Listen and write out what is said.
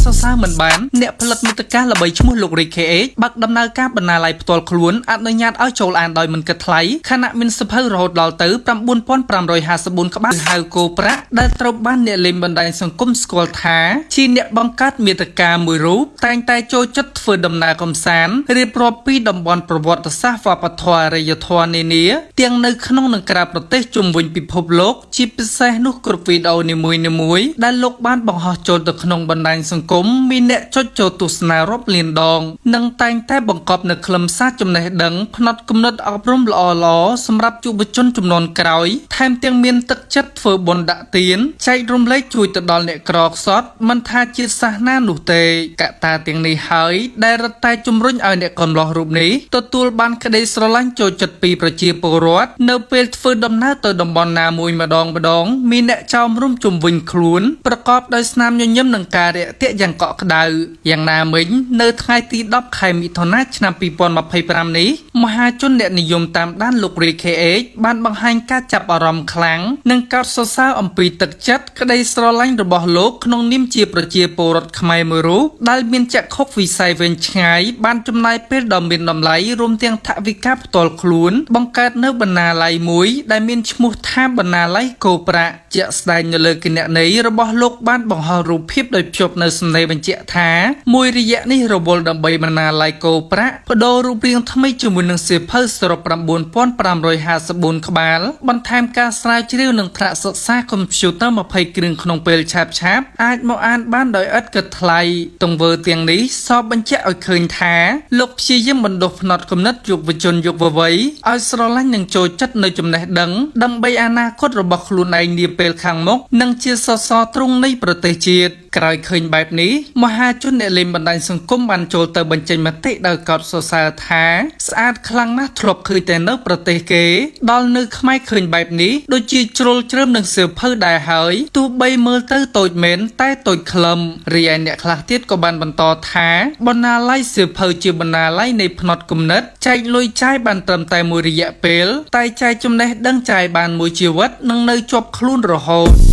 សរសើរមិនបានអ្នកផលិតមាតិកាល្បីឈ្មោះលោក Rick KH បាក់ដំណើរការបណ្ណាល័យផ្ទាល់ខ្លួនអនុញ្ញាតឲ្យចូលអានដោយមិនគិតថ្លៃខណៈមានសភៅរហូតដល់ទៅ 9554 ក្បាលហៅគោប្រាក់ដែលត្រូវបានអ្នកលេងបណ្ដាញសង្គមស្គាល់ថាជាអ្នកបង្កើតមាតិកាមួយរូបតែងតែចូលចិត្តធ្វើដំណើរកម្សាន្តរៀបរាប់ពីតំបន់ប្រវត្តិសាស្ត្រវប្បធម៌អរិយធម៌នានាទាំងនៅក្នុងនិងក្រៅប្រទេសជុំវិញពិភពលោកជាពិសេសនោះគ្រប់វីដេអូនីមួយៗដែលលោកបានបង្ហោះចូលទៅក្នុងបណ្ដាញសង្គមមានអ្នកចុចចូលទស្សនារាប់លានដងនិងតែងតែបង្កប់នូវខ្លឹមសារចំណេះដឹងផ្នែកគំនិតអប់រំល្អៗសម្រាប់យុវជនជំនាន់ក្រោយថែមទាំងមានទឹកចិត្តធ្វើបុណ្យដាក់ទានចែករំលែកជួយទៅដល់អ្នកក្រខ្សត់មិនថាជាតិសាសន៍ណានោះទេកត្តាទាំងនេះហើយដែលរត់តែជំរុញឲ្យអ្នកកំឡោះរូបនេះទទួលបានក្តីស្រឡាញ់ចូលចិត្តពីប្រជាពលរដ្ឋនៅពេលធ្វើដំណើរទៅតំបន់ណាមួយម្ដងមានអ្នកចោមរុំជុំវិញខ្លួនប្រកបដោយស្នាមញញឹមនិងការរាក់ទាក់យ៉ាងកក់ក្ដៅយ៉ាងណាមិញនៅថ្ងៃទី10ខែមិថុនាឆ្នាំ2025នេះមហាជនអ្នកនិយមតាមដានលោក Rick KH បានបង្ហាញការចាប់អារម្មណ៍ខ្លាំងនិងកោតសរសើរអំពីទឹកចិត្តក្តីស្រឡាញ់របស់លោកក្នុងនាមជាប្រជាពលរដ្ឋខ្មែរមួយរូបដែលមានចក្ខុវិស័យវែងឆ្ងាយបានចំណាយពេលដ៏មានតម្លៃរួមទាំងថវិកាផ្ទាល់ខ្លួនបង្កើតនៅបណ្ណាល័យមួយដែលមានឈ្មោះថាបណ្ណាល័យគោប្រាក់ជាក់ស្ដែងនៅលើគណនីរបស់លោកបានបង្ហោះរូបភាពដោយភ្ជាប់នៅសំណេរបញ្ជាក់ថាមួយរយៈនេះរវល់ដើម្បីបណ្ណាល័យគោប្រាក់បដូររូបរាងថ្មីជាមួយនឹងសៀវភៅសរុប 9554 ក្បាលបន្ថែមការស្រាវជ្រាវនិងថ្នាក់សិក្សាកុំព្យូទ័រ20គ្រឿងក្នុងពេលឆាប់អាចមកអានបានដោយឥតគិតថ្លៃទង្វើទាំងនេះសពបញ្ជាក់ឲ្យឃើញថាលោកព្យាយាមបណ្ដុះផ្នត់គំនិតយុវជនយុវវ័យឲ្យស្រឡាញ់និងចូលចិត្តនៅចំណេះដឹងដើម្បីអនាគតរបស់ខ្លួនឯងនាពេលខាងមុខនិងជាសសរទ្រូងនៃប្រទេសជាតិក្រោយឃើញបែបនេះមហាជនអ្នកលេងបណ្ដាញសង្គមបានចូលទៅបញ្ចេញមតិដោយកោតសរសើរថាស្អាតខ្លាំងណាស់ធ្លាប់ឃើញតែនៅប្រទេសគេដល់នៅខ្មែរឃើញបែបនេះដូចជាជ្រុលជ្រើមនឹងសៀវភៅដែរហើយទោះបីមើលទៅតូចមែនតែតូចខ្លឹមរីឯអ្នកខ្លះទៀតក៏បានបន្តថាបណ្ណាល័យសៀវភៅជាបណ្ណាល័យនៃផ្នត់គំនិតចែកលុយចាយបានត្រឹមតែមួយរយៈពេលតែចែកចំណេះដឹងចាយបានមួយជីវិតនឹងនៅជាប់ខ្លួនរហូត